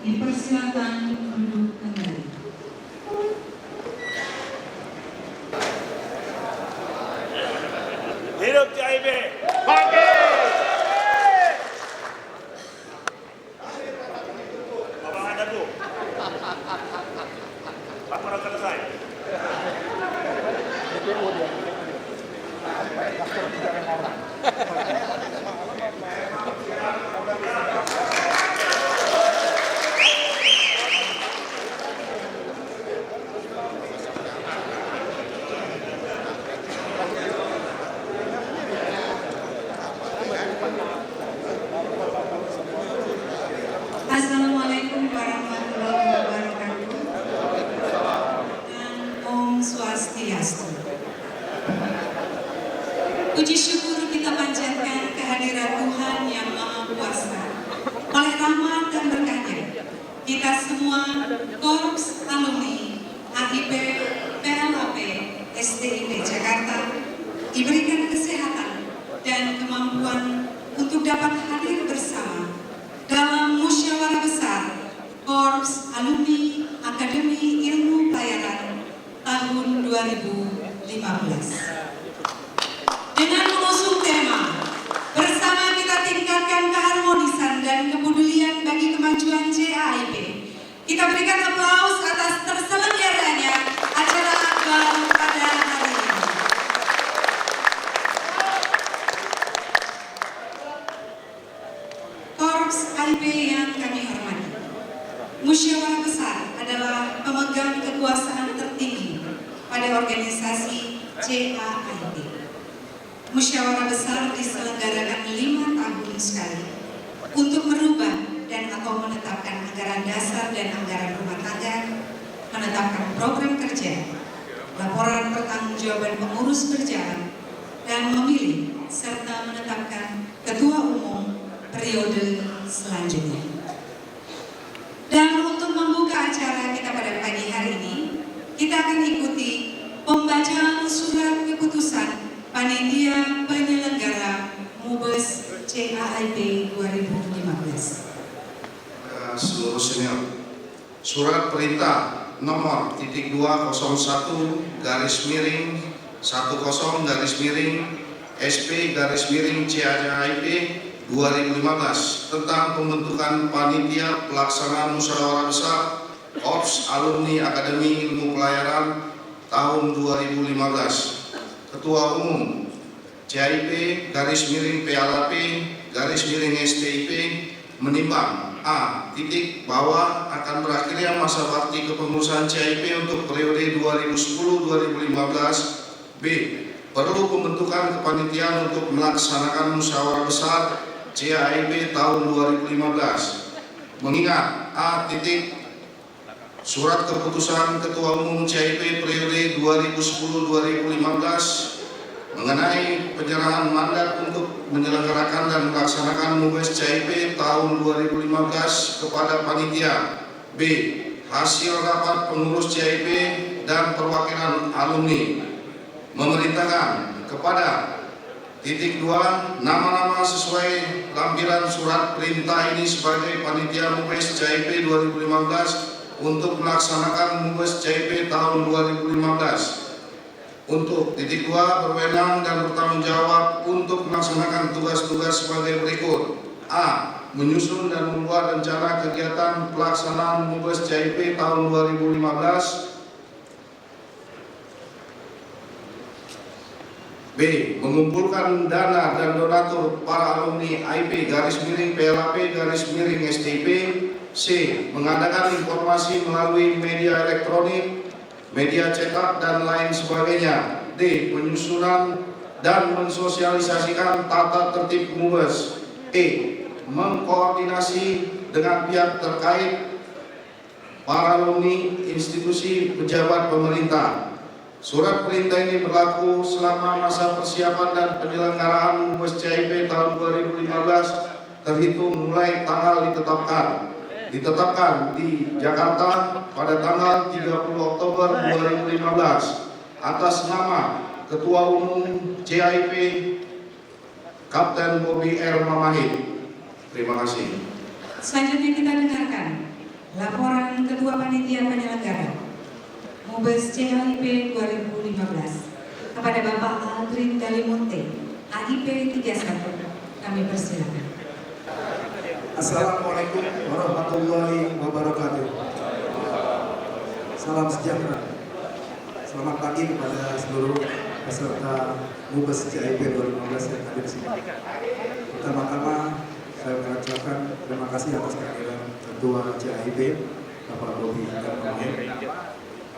Dipersilakan duduk kembali. Hidup CIP, bangkit! Bapak ada tuh. Laporan selesai. Assalamualaikum warahmatullahi wabarakatuh. Dan Om Swastiastu. Puji syukur kita panjatkan kehadiran Tuhan yang Maha Kuasa. Oleh rahmat dan berkahnya, kita semua Korps Alumni HIP PLAP STIP Jakarta diberikan kesehatan dan kemampuan untuk dapat hadir bersama dalam musyawarah besar Korps Alumni Akademi Ilmu Pelayaran tahun 2015. Dengan mengusung tema bersama kita tingkatkan keharmonisan dan kepedulian bagi kemajuan CAIP, kita berikan aplaus atas terselenggaranya acara akbar pada hari ini. Korps AIP yang kami hormati, musyawarah besar adalah pemegang kekuasaan tertinggi pada organisasi CAIP. Musyawarah besar diselenggarakan 5 tahun sekali untuk merubah dan atau menetapkan anggaran dasar dan anggaran rumah tangga, menetapkan program kerja, laporan pertanggungjawaban pengurus berjalan, dan memilih serta menetapkan ketua umum periode selanjutnya. Dan untuk membuka acara kita pada pagi hari ini, kita akan ikuti pembacaan surat keputusan Panitia Penyelenggara MUBES CAIP 2015. Seluruh senior, surat perintah nomor 201-10-SP-CAIP 2015 tentang pembentukan panitia pelaksana musyawarah besar Korps Alumni Akademi Ilmu Pelayaran tahun 2015. Ketua Umum CAIP _PLAP_STIP menimbang A. Bahwa akan berakhirnya masa bakti kepengurusan CAIP untuk periode 2010-2015. B. Perlu pembentukan kepanitiaan untuk melaksanakan musyawarah besar CAIP tahun 2015. Mengingat A. Surat keputusan Ketua Umum CAIP periode 2010-2015 mengenai penyerahan mandat untuk menyelenggarakan dan melaksanakan MUBES CAIP tahun 2015 kepada panitia. B. Hasil rapat pengurus CAIP dan perwakilan alumni memerintahkan kepada 2. Nama-nama sesuai lampiran surat perintah ini sebagai panitia MUBES CAIP 2015 untuk melaksanakan MUBES CAIP tahun 2015. Untuk 2. Berwenang dan bertanggung jawab untuk melaksanakan tugas-tugas sebagai berikut. A. Menyusun dan membuat rencana kegiatan pelaksanaan MUBES CAIP tahun 2015. B. Mengumpulkan dana dan donatur para alumni AIP _PLAP_STIP. C. Mengadakan informasi melalui media elektronik, media cetak, dan lain sebagainya. D. Penyusunan dan mensosialisasikan tata tertib MUBES. E. Mengkoordinasi dengan pihak terkait, para alumni, institusi, pejabat pemerintah. Surat perintah ini berlaku selama masa persiapan dan penyelenggaraan MUBES CAIP tahun 2015 terhitung mulai tanggal ditetapkan di Jakarta pada tanggal 30 Oktober 2015 atas nama Ketua Umum CAIP Kapten Bobi R. Mamahit. Terima kasih. Selanjutnya kita dengarkan Laporan Ketua Panitia Penyelenggara Mubes CHIP 2015 kepada Bapak Aldrin Dalimunte, AIP 31. Kami persilakan. Assalamualaikum warahmatullahi wabarakatuh. Salam sejahtera. Selamat pagi kepada seluruh peserta Mubes CHIP 2015 yang hadir di sini. Pertama-tama saya mengucapkan terima kasih atas kehadiran Ketua CHIP Bapak Bobi Darmawan,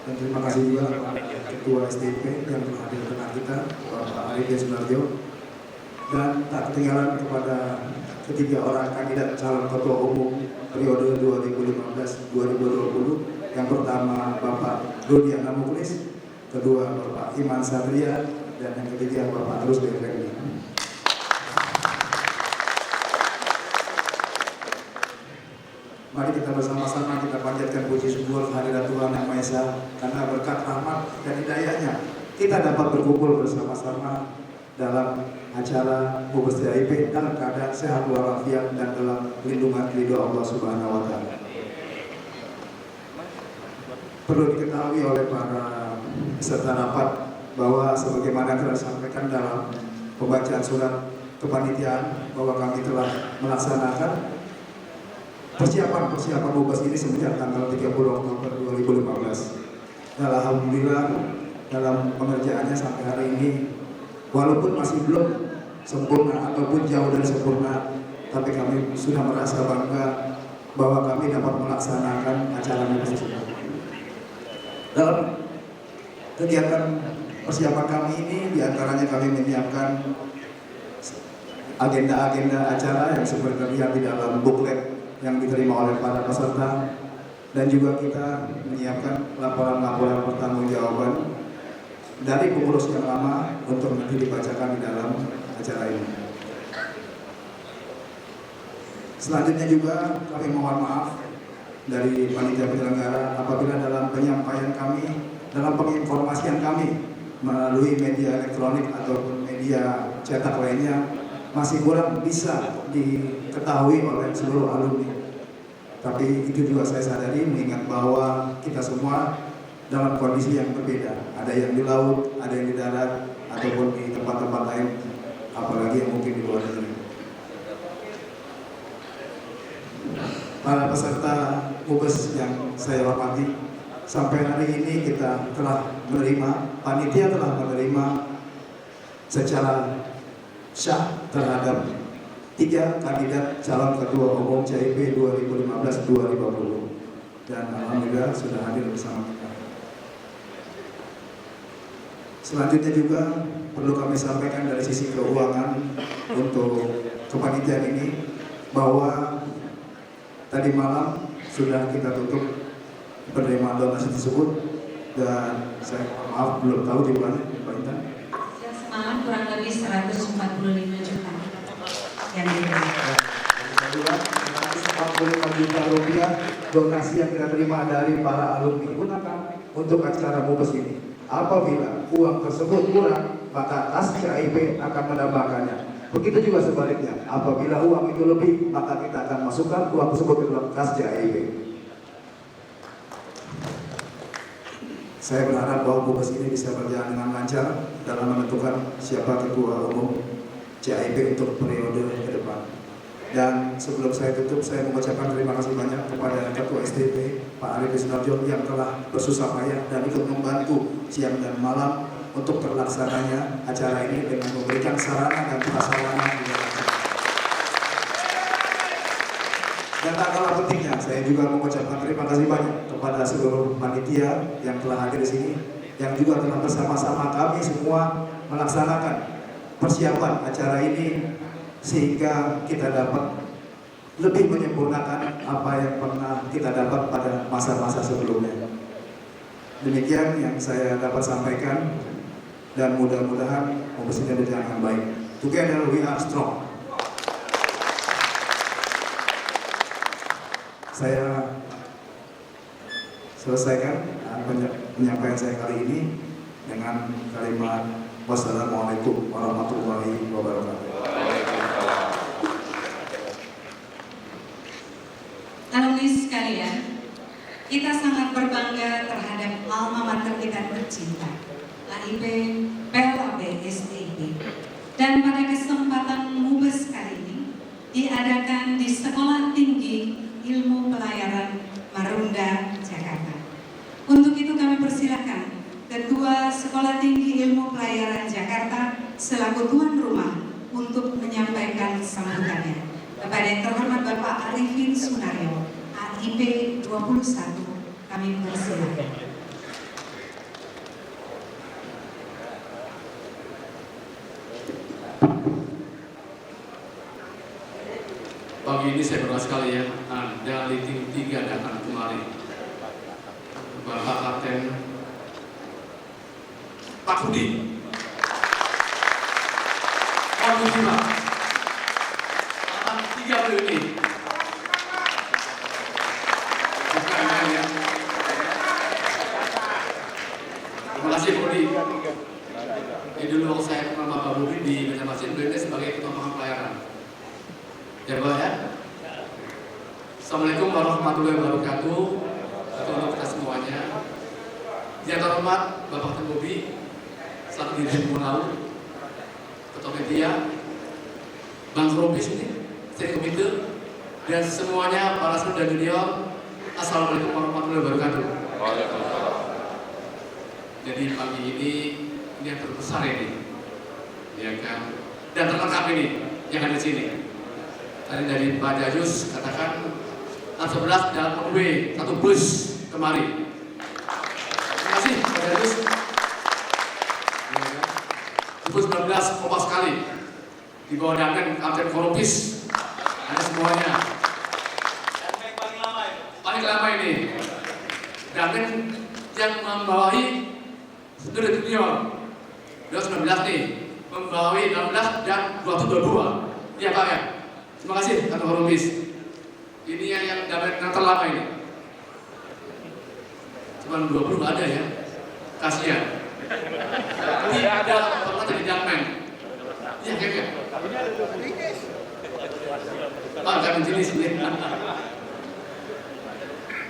dan terima kasih juga kepada Ketua STP yang telah hadir dengan kita Bapak Arifin Sunarjo, dan tak ketinggalan kepada ketiga orang kandidat calon ketua umum periode 2015-2020. Yang pertama Bapak Rudiana Muklis, kedua Bapak Iman Satria, dan yang ketiga Bapak Terus Effendi. Mari kita bersama-sama kita panjatkan puji syukur kehadirat Tuhan Yang Maha Esa, karena berkat rahmat dan hidayahnya kita dapat berkumpul bersama-sama dalam acara Mubes CHIP dalam keadaan sehat walafiat dan dalam lindungan ridho Allah Subhanahu wa Ta'ala. Perlu diketahui oleh para peserta rapat bahwa sebagaimana telah disampaikan dalam pembacaan surat kepanitiaan bahwa kami telah melaksanakan persiapan Mubes ini sejak tanggal 30 Oktober 2015. Dan alhamdulillah dalam pengerjaannya sampai hari ini, walaupun masih belum sempurna ataupun jauh dari sempurna, tapi kami sudah merasa bangga bahwa kami dapat melaksanakan acara Mubes tersebut. Dalam kegiatan persiapan kami ini, diantaranya kami menyiapkan agenda-agenda acara yang seperti terlihat di dalam buklet yang diterima oleh para peserta, dan juga kita menyiapkan laporan-laporan pertanggungjawaban dari pengurus yang lama untuk nanti dibacakan di dalam acara ini. Selanjutnya juga kami mohon maaf dari panitia penyelenggara apabila dalam penyampaian kami, dalam penginformasian kami melalui media elektronik ataupun media cetak lainnya masih kurang bisa diketahui oleh seluruh alumni. Tapi itu juga saya sadari, mengingat bahwa kita semua dalam kondisi yang berbeda. Ada yang di laut, ada yang di darat, ataupun di tempat-tempat lain, apalagi yang mungkin di luar negeri. Para peserta Mubes yang saya hormati, sampai hari ini kita telah menerima, panitia telah menerima secara syah terhadap 3 kandidat calon ketua umum CHIP 2015-2020, dan alhamdulillah sudah hadir bersama kita. Selanjutnya juga perlu kami sampaikan dari sisi keuangan untuk kepanitiaan ini bahwa tadi malam sudah kita tutup penerimaan donasi tersebut, dan saya maaf belum tahu di mana Pak Intan. Semalam kurang lebih 145 juta yang diterima. 145 juta rupiah donasi yang kita terima dari para alumni gunakan untuk acara Mubes ini. Apabila uang tersebut kurang, maka kas CHIP akan menambahkannya. Begitu juga sebaliknya, apabila uang itu lebih, maka kita akan masukkan uang tersebut ke dalam kas CHIP. Saya berharap bahwa Mubes ini bisa berjalan dengan lancar dalam menentukan siapa ketua umum CHIP untuk periode ke depan. Dan sebelum saya tutup, saya mengucapkan terima kasih banyak kepada Ketua STP Pak Arifin Sunarjo yang telah bersusah payah dan ikut membantu siang dan malam untuk terlaksananya acara ini dengan memberikan sarana dan prasarana. Dan tak kalah pentingnya, saya juga mengucapkan terima kasih banyak kepada seluruh panitia yang telah hadir di sini, yang juga telah bersama-sama kami semua melaksanakan persiapan acara ini sehingga kita dapat lebih menyempurnakan apa yang pernah kita dapat pada masa-masa sebelumnya. Demikian yang saya dapat sampaikan, dan mudah-mudahan Mubes ini berjalan dengan baik. Together we are strong. Saya selesaikan penyampaian saya kali ini dengan kalimat wassalamualaikum warahmatullahi wabarakatuh. Alumni sekalian, Kita sangat berbangga terhadap alma mater kita tercinta, AIP PLAB STIB. Dan pada kesempatan MUBES kali ini diadakan di Sekolah Tinggi Ilmu Pelayaran Marunda, Jakarta. Untuk itu kami persilakan Ketua Sekolah Tinggi Ilmu Pelayaran Jakarta selaku tuan rumah untuk menyampaikan sambutannya. Kepada yang terhormat Bapak Arifin Sunario, AIP 21, kami persilakan. Pagi ini saya berdoa sekali ya, Anda leading 3 datang kemari. Bapak Kapten Pak Budi, Pak Budi Pak, datang 3 beliau ini. Bukan ya. Terima kasih Pak Budi. Jadi dulu waktu saya kenal Bapak Budi di Banjarmasin, beliau sebagai ketua pengamanan pelayaran. Ya Pak ya. Assalamualaikum warahmatullahi wabarakatuh. Untuk kita semuanya. Yang terhormat Bapak Kapten Bobi, selaku Dirjen Pengenalu, Ketua Media, Bang Robis ini, Steering Komite, dan semuanya para senior dan junior. Assalamualaikum warahmatullahi wabarakatuh. Jadi pagi ini yang terbesar ini, ya kan, dan terlengkap ini yang ada di sini. Tadi dari Pak Jajus katakan 11 dalam one way, 1 bus kemari. Terima kasih Pak Jajus. Bus 19 kompak sekali. Di bawah Damen Kapten Koropis. Ada semuanya. Paling lama ini. Damen yang membawahi sudah junior. 19 nih. Membawahi 16 dan 22. Iya Pak ya. Terima kasih Kapten Koropis. Ini yang dapat yang terlama ini. Cuma 20 ada ya. Kasihan. Tidak ada pernah jadi damen. Iya kayaknya. Pak jangan jenis ini.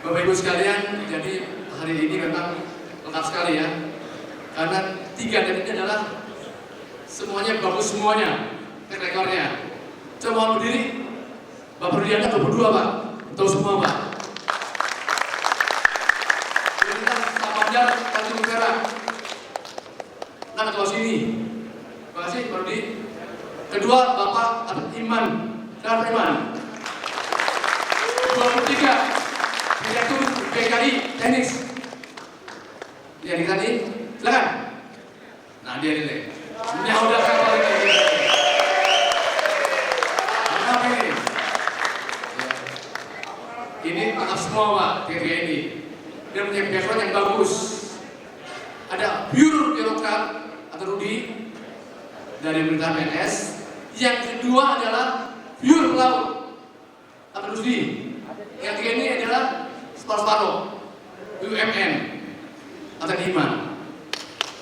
Bapak Ibu sekalian, jadi hari ini memang lengkap sekali ya. Karena 3 dan ini adalah semuanya bagus semuanya. Rekornya. Coba berdiri. Bapak Rudiana 22 Pak, tahu semua Pak. Universitas Sahabat Tanjung Perak. Nah ketua sini. Terima kasih Pak Rudi. Kedua Bapak Iman, Bapak Iman. 23 Direktur PKI Teknis. Yang tadi, silakan. Nah dia ini. Ini udah kapal ini. Ini maaf semua Pak, TGI ini. Dia punya background yang bagus. Ada pure birokrat atau Rudi dari pemerintah PNS. Yang kedua adalah pure pelaut atau Rudi. Yang ketiga ini adalah separuh UMN atau Iman.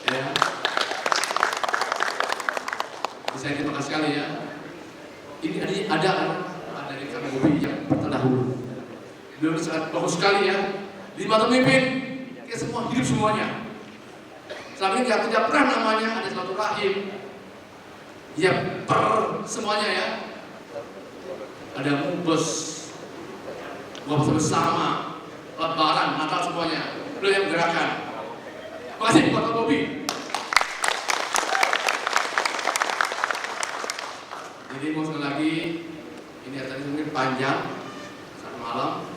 Ya. Saya terima kasih sekali ya. Ini ada dari kami Bobi yang terdahulu. Beliau sangat bagus sekali ya. 5 pemimpin, kita semua hidup semuanya. Selama ini tidak pernah namanya ada silaturahim. Ya semuanya ya. Ada MUBES, buka bersama, Lebaran, Natal semuanya. Beliau yang menggerakkan. Terima kasih Pak Bobi. Jadi mau sekali lagi, ini tadi mungkin panjang satu malam.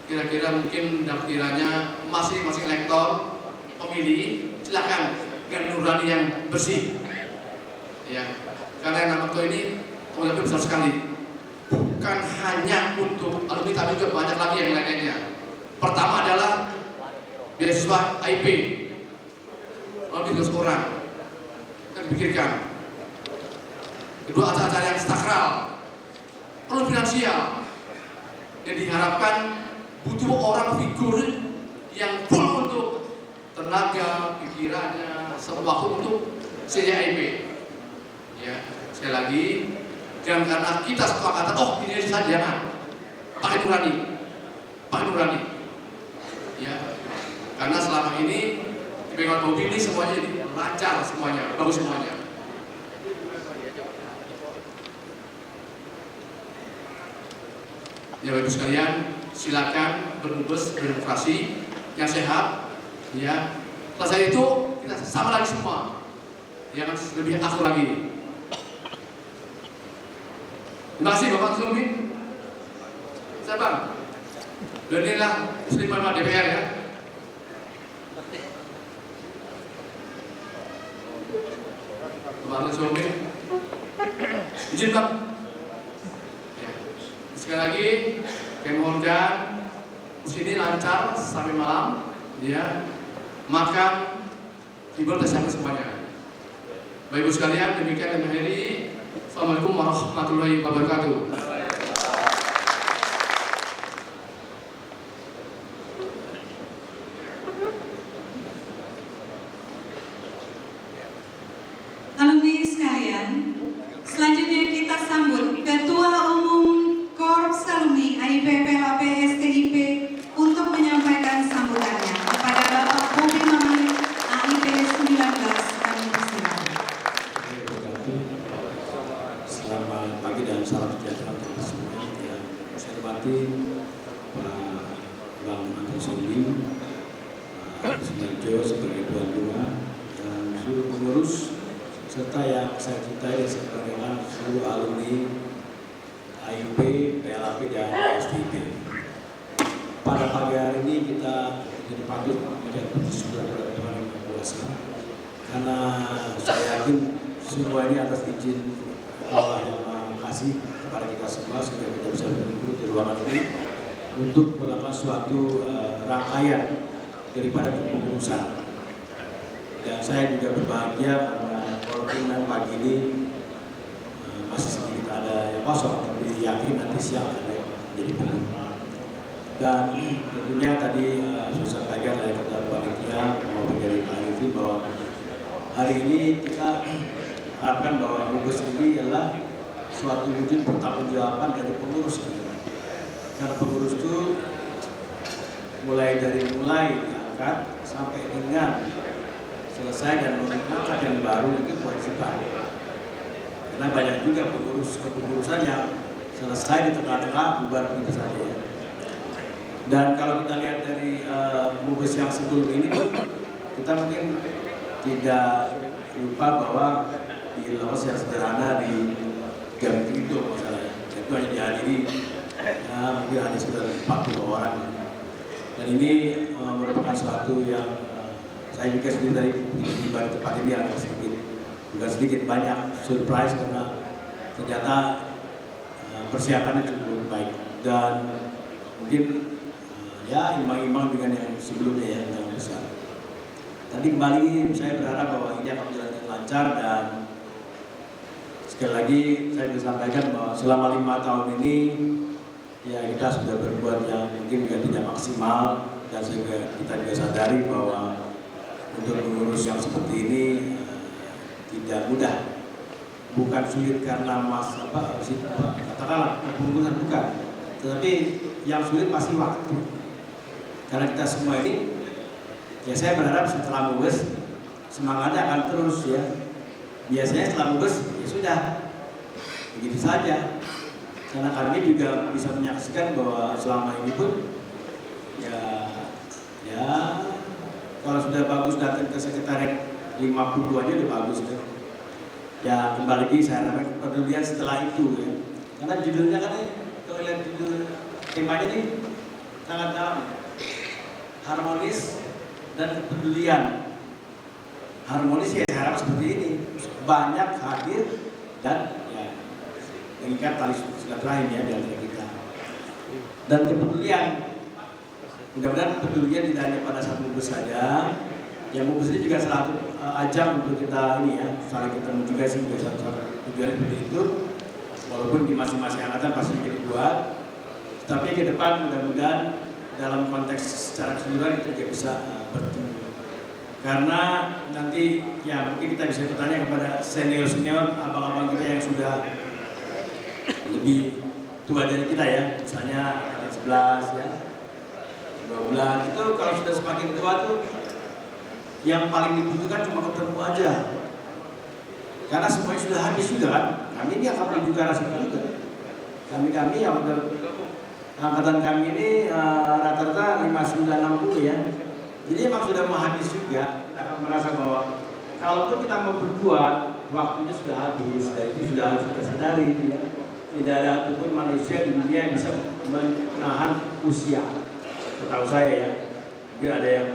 Kira-kira mungkin daftarannya masing-masing lektor pemilih silakan dengan nurani yang bersih ya, karena yang nama ini lebih besar sekali, bukan hanya untuk alumni tapi juga banyak lagi yang lainnya. Pertama adalah beasiswa IP lebih 200 orang kita pikirkan. Kedua acara-acara yang sakral, perlu finansial yang diharapkan butuh orang figur yang full untuk tenaga, pikirannya, waktu untuk CIP. Ya, sekali lagi, jangan karena kita sepakatan, oh ini saja jangan. Pakai nurani. Karena selama ini dipegang Bobi ini semuanya jadi lancar semuanya, bagus semuanya. Ya Bapak Ibu sekalian, silakan bermubes berdemokrasi yang sehat. Ya, setelah itu kita sama lagi semua, yang lebih akur lagi. Terima kasih Bapak Sulmi. Saya Bang, dan inilah Muslim Parlemen DPR ya. Bapak Sulmi, izin Bang. Ya. Sekali lagi, kami mohonkan sini lancar sampai malam, ya. Makan, hibur dan sampai semuanya. Bapak Ibu sekalian, demikian yang mengakhiri. Assalamualaikum warahmatullahi wabarakatuh. Alumni sekalian, selanjutnya kita sambut Ketua Umum Korps Alumni AIP PLAP STIP untuk menyampaikan sambutannya kepada Bapak Bobi Mamalik AIP 19. Kami persilakan. Selamat pagi dan salam sejahtera untuk semua. Ya, saya hormati Pak Bang Andri Sondi, Pak Sunarjo sebagai tuan rumah dan seluruh pengurus serta yang saya cintai dan saya banggakan seluruh alumni AIP, PLAP dan STIP. Pada pagi hari ini kita jadi patut menjadi bersyukur kepada Tuhan Yang Maha Kuasa karena saya yakin semua ini atas izin Allah yang Maha Kasih kepada kita semua sehingga kita bisa berkumpul di ruangan ini untuk melakukan suatu rangkaian daripada kepengurusan. Dan saya juga berbahagia karena walaupun pagi ini masih sedikit ada yang kosong, tapi yakin nanti siang ada yang menjadi penuh. Dan tentunya tadi saya sampaikan oleh ketua panitia maupun dari Pak Arifin bahwa hari ini kita harapkan bahwa Mubes ini adalah suatu wujud pertanggungjawaban dari pengurus ini. Karena pengurus itu mulai diangkat sampai dengan selesai dan mengangkat yang baru itu kewajiban. Karena banyak juga kepengurusan yang selesai di tengah-tengah bubar begitu saja ya. Dan kalau kita lihat dari Mubes yang sebelum ini, kita mungkin tidak lupa bahwa di Laos yang sederhana di Gang itu misalnya, itu hanya dihadiri mungkin hanya sekitar 40 orang. Dan ini merupakan suatu yang saya juga sendiri dari di tempat ini agak sedikit, bukan sedikit banyak surprise karena ternyata persiapannya cukup baik dan mungkin ya imbang-imbang dengan yang sebelumnya yang besar. Tadi kembali saya berharap bahwa ini akan berjalan lancar dan sekali lagi saya bisa sampaikan bahwa selama 5 tahun ini ya kita sudah berbuat yang mungkin juga tidak maksimal dan sehingga kita juga sadari bahwa untuk mengurus yang seperti ini tidak mudah, bukan sulit karena katakanlah pengurusan bukan, tetapi yang sulit pasti waktu. Karena kita semua ini, ya saya berharap setelah Mubes semangatnya akan terus ya. Biasanya setelah Mubes ya sudah begitu saja. Karena kami juga bisa menyaksikan bahwa selama ini pun ya kalau sudah bagus datang ke sekretariat 50 aja udah bagus kan. Ya kembali lagi saya harapkan kepedulian setelah itu ya. Karena judulnya kan kalau lihat judul temanya ini sangat dalam. Harmonis dan kepedulian. Harmonis ya saya harap seperti ini, banyak hadir dan ya mengikat tali silaturahim ya di antara kita. Dan kepedulian, mudah-mudahan kepedulian tidak hanya pada satu Mubes saja. Yang Mubes ini juga salah satu ajang untuk kita ini ya, saling ketemu juga sih juga satu tujuan seperti itu. Walaupun di masing-masing angkatan pasti jadi buat, tapi ke depan mudah-mudahan dalam konteks secara keseluruhan itu juga bisa bertemu. Karena nanti ya mungkin kita bisa bertanya kepada senior-senior, abang-abang kita yang sudah lebih tua dari kita ya, misalnya angkatan 11 ya. 2 bulan. Itu kalau sudah semakin tua tuh yang paling dibutuhkan cuma ketemu aja. Karena semuanya sudah habis juga kan. Kami ini akan menuju ke arah situ juga. Kami yang angkatan kami ini rata-rata 5960 ya. Jadi memang sudah mau habis juga. Kita akan merasa bahwa kalaupun kita mau berbuat, waktunya sudah habis. Dan itu sudah harus kita sadari ya. Tidak ada satupun manusia di dunia yang bisa menahan usia. Setahu saya ya. Mungkin ada yang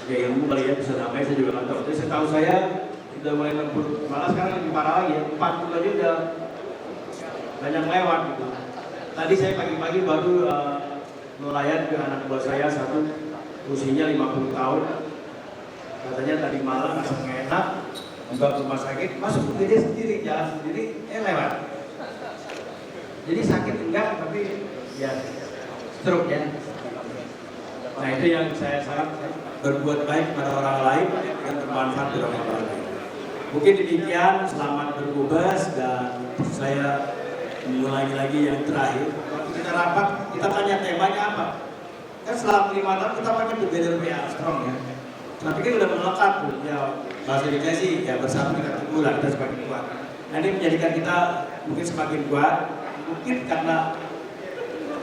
ilmu kali ya bisa namanya, saya juga nggak tahu. Tapi setahu saya sudah mulai 60, malah sekarang lebih parah lagi ya. 40 aja udah banyak lewat gitu. Tadi saya pagi-pagi baru melayat ke anak buah saya satu, usianya 50 tahun. Katanya tadi malam nggak enak, dibawa ke rumah sakit, masuk ke dia sendiri, jalan sendiri, lewat. Jadi sakit enggak, tapi ya stroke ya. Nah itu yang saya sangat berbuat baik pada orang lain yang bermanfaat bagi orang lain. Mungkin demikian, selamat bergubas dan saya mengulangi lagi yang terakhir. Waktu kita rapat, kita tanya temanya apa? Kan selama 5 tahun kita pakai Together We Are Strong ya. Tapi kan udah melekat tuh, ya bahasa Indonesia sih ya bersatu kita teguh lah, kita semakin kuat. Nah ini menjadikan kita mungkin semakin kuat, mungkin karena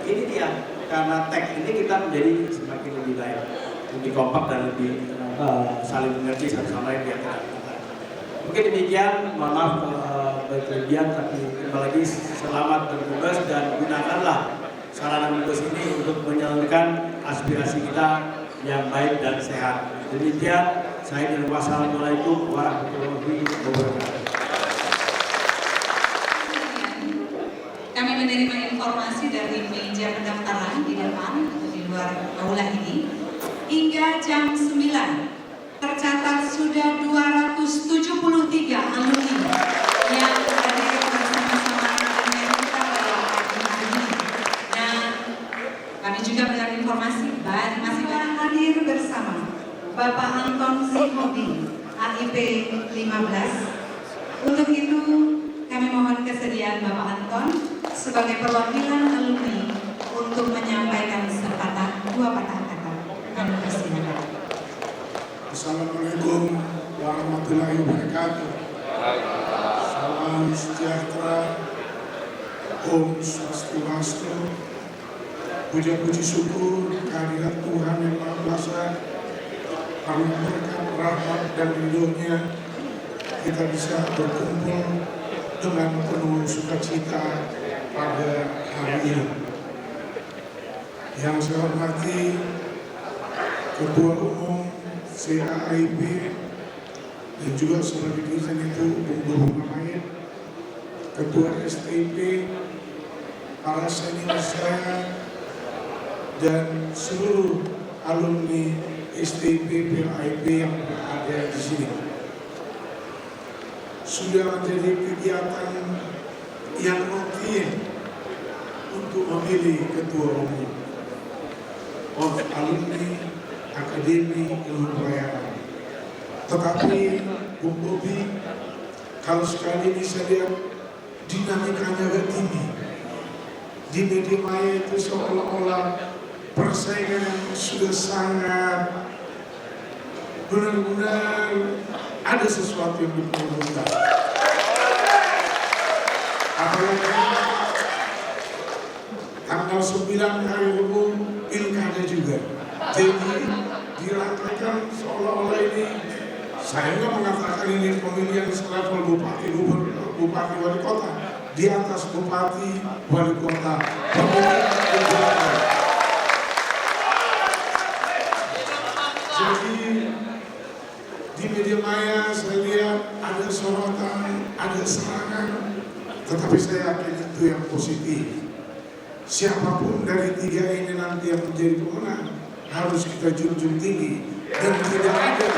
ini dia, karena tag ini kita menjadi semakin lebih baik, lebih kompak dan lebih saling mengerti satu sama lain di antara kita. Mungkin demikian, mohon maaf berkelebihan, tapi kembali lagi selamat bertugas dan gunakanlah sarana menulis ini untuk menyalurkan aspirasi kita yang baik dan sehat. Demikian, saya dan wassalamualaikum warahmatullahi wabarakatuh. Kami menerima informasi dari meja pendaftaran di depan atau di luar aula ini. Hingga jam 9 tercatat sudah 273 alumni yang hadir bersama-sama dengan kita pada pagi hari ini. Dan kami juga mendapat informasi masih hadir bersama Bapak Anton Sihobing, HIP 15. Untuk itu kami mohon kesediaan Bapak Anton sebagai perwakilan alumni untuk menyampaikan dua patah kata. Kami persilakan. Assalamualaikum warahmatullahi wabarakatuh. Salam sejahtera, Om Swastiastu, puja-puji syukur kehadirat Tuhan yang Maha Kuasa, karena berkat rahmat dan ridho-Nya kita bisa berkumpul dengan penuh sukacita pada hari ini. Yang saya hormati Ketua Umum CAIP dan juga sebagai dosen itu Bung Mahir, Ketua STP, para senior saya dan seluruh alumni STP PAIP yang berada di sini. Sudah menjadi kegiatan yang rutin untuk memilih ketua umum alumni Akademi Ilmu Pelayaran. Tetapi Bung Bobi, kalau sekali ini saya lihat dinamikanya agak tinggi. Di media maya itu seolah-olah persaingan yang sudah sangat benar-benar ada sesuatu yang diperlukan. Apalagi tanggal 9 hari Rabu pilkada juga. Jadi dirangkaikan seolah-olah ini, saya nggak mengatakan ini pemilihan selevel bupati, gubernur, bupati, wali kota, di atas bupati, wali kota, pemilihan. Jadi di media maya saya lihat ada sorotan, ada serangan, tetapi saya yakin itu yang positif. Siapapun dari tiga ini nanti yang menjadi pemenang harus kita junjung tinggi dan tidak ada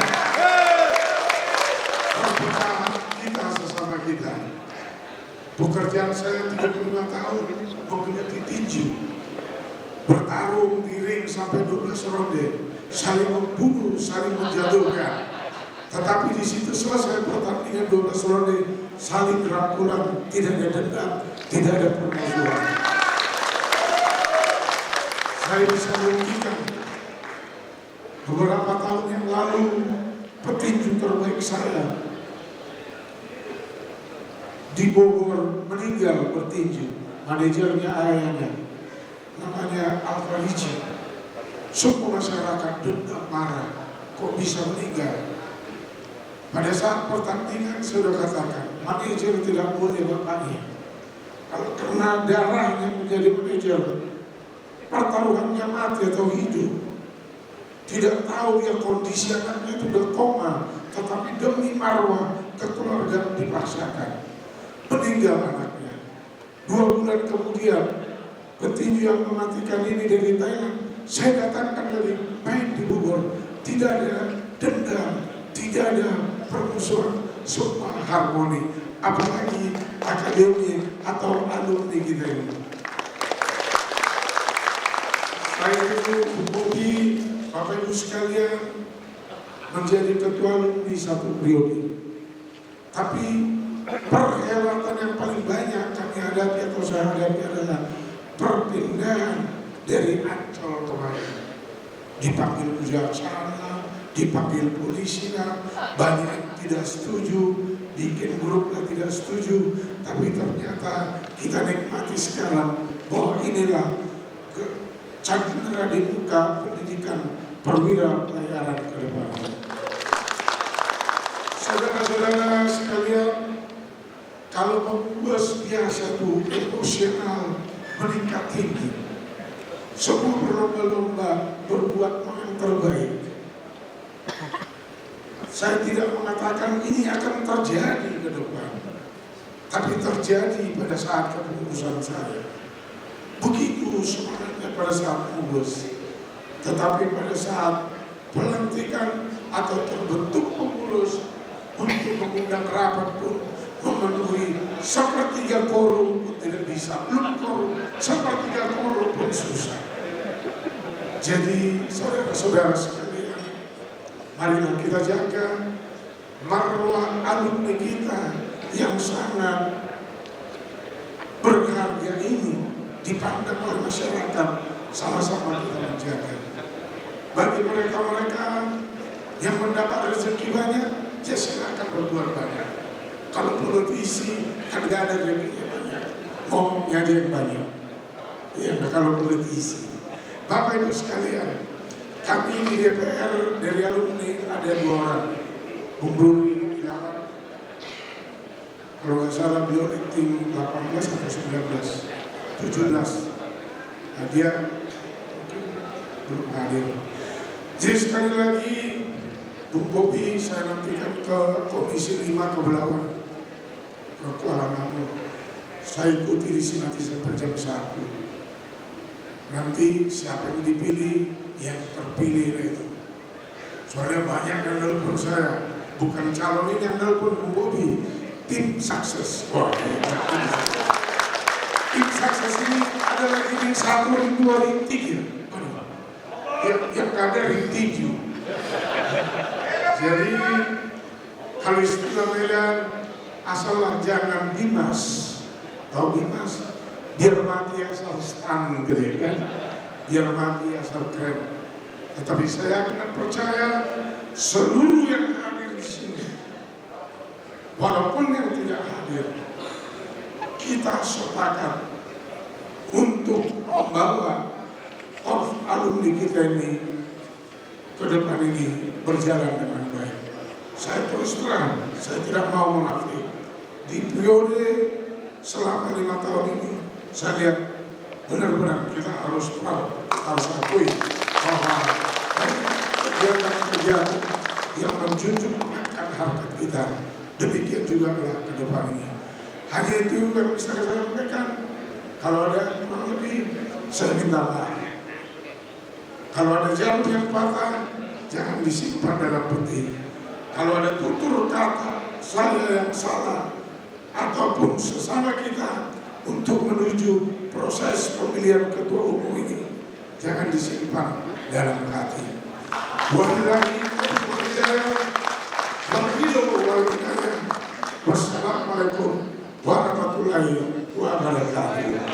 perpecahan kita sesama kita. Pekerjaan saya 35 tahun menggeluti tinju, bertarung di ring sampai 12 ronde, saling membunuh, saling menjatuhkan. Tetapi di situ selesai pertandingan 12 ronde, saling rangkulan, tidak ada dendam, tidak ada permusuhan. saya bisa buktikan beberapa tahun yang lalu petinju terbaik saya di Bogor meninggal bertinju, manajernya ayahnya namanya Alfarici. Semua masyarakat dendam marah, kok bisa meninggal. Pada saat pertandingan saya sudah katakan, manajer tidak boleh bapaknya. Kalau kena darahnya menjadi manajer, pertaruhannya mati atau hidup. Tidak tahu dia kondisi anaknya itu udah koma, tetapi demi marwah kekeluargaan dipaksakan. Meninggal anaknya. 2 bulan kemudian, petinju yang mematikan ini dari Thailand, saya datangkan dari main di Bogor. Tidak ada dendam, tidak ada permusuhan, semua harmoni. Apalagi akademi atau alumni kita ini. Saya itu Budi, Bapak Ibu sekalian, menjadi ketua alumni 1 periode. Tapi perhelatan yang paling banyak kami hadapi atau saya hadapi adalah perpindahan dari Ancol kemarin. Dipanggil kejaksaan, dipanggil polisi, banyak yang tidak setuju, bikin grup yang tidak setuju, tapi ternyata kita nikmati sekarang bahwa inilah cakra di muka pendidikan perwira pelayaran ke depan. Saudara-saudara sekalian, kalau pengurus biasa itu emosional meningkat tinggi, semua berlomba-lomba berbuat yang terbaik. Saya tidak mengatakan ini akan terjadi ke depan, tapi terjadi pada saat kepengurusan saya. Begitu semangatnya pada saat pengurus, tetapi pada saat pelantikan atau terbentuk pengurus untuk mengundang rapat pun memenuhi 1/3 quorum pun tidak bisa, belum quorum 1/3 quorum pun susah. Jadi saudara-saudara sekalian, marilah kita jaga marwah alumni kita yang sangat berharga ini dipandang oleh masyarakat. Sama-sama kita menjaga. Bagi mereka-mereka yang mendapat rezeki banyak, ya silakan berbuat banyak. Kalau politisi kan gak ada rezekinya banyak, ngomongnya aja yang banyak. Ya, kalau politisi. Bapak Ibu sekalian, kami di DPR dari alumni ada 2 orang. Bung Bruni, kalau nggak salah beliau tim 18 atau 19, 17. Nah, dia belum hadir. Jadi sekali lagi, Bung Bobi saya nantikan ke Komisi 5 ke Belawan, ke Kuala Namu. Saya ikuti di sini nanti sampai jam 1. Nanti siapa yang dipilih, yang terpilih itu. Soalnya banyak yang nelpon saya, bukan calon ini yang nelpon Bung Bobi, tim sukses. Wah, tim sukses ini ada lagi yang 1, ring 2, ring 3. Yang ada ring 7. Jadi kalau istilah Medan, asal jangan Dimas, tahu Dimas? Biar mati asal stun gitu kan, biar mati asal keren. Tetapi saya akan percaya seluruh yang hadir di sini, walaupun yang tidak hadir, kita sepakat untuk membawa alumni kita ini ke depan ini berjalan dengan baik. Saya terus terang, saya tidak mau munafik. Di periode selama 5 tahun ini, saya lihat benar-benar kita harus akui bahwa kegiatan-kegiatan yang menjunjung mengangkat harkat kita, demikian juga ke depan ini. Hanya itu yang bisa saya sampaikan. Kalau ada kurang lebih, saya minta maaf. Kalau ada jarum yang patah, jangan disimpan dalam peti. Kalau ada tutur kata saya yang salah ataupun sesama kita untuk menuju proses pemilihan ketua umum ini, jangan disimpan dalam hati. Wassalamualaikum warahmatullahi wabarakatuh.